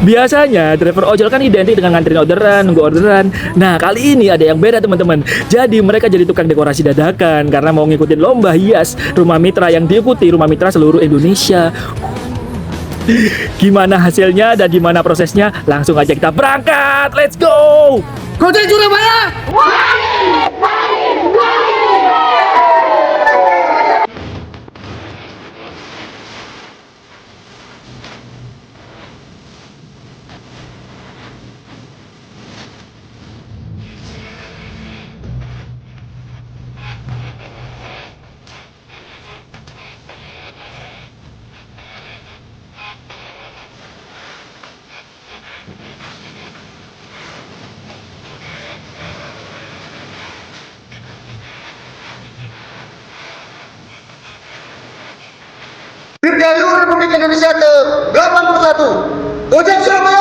Biasanya driver ojol kan identik dengan nganterin orderan, nunggu orderan. Nah, kali ini ada yang beda teman-teman. Jadi mereka jadi tukang dekorasi dadakan karena mau ngikutin lomba hias rumah mitra yang diikuti rumah mitra seluruh Indonesia. Gimana hasilnya dan gimana prosesnya? Langsung aja kita berangkat. Let's go! Gojek Surabaya. Dirgahayu Republik Indonesia ke-81 Gojek Surabaya.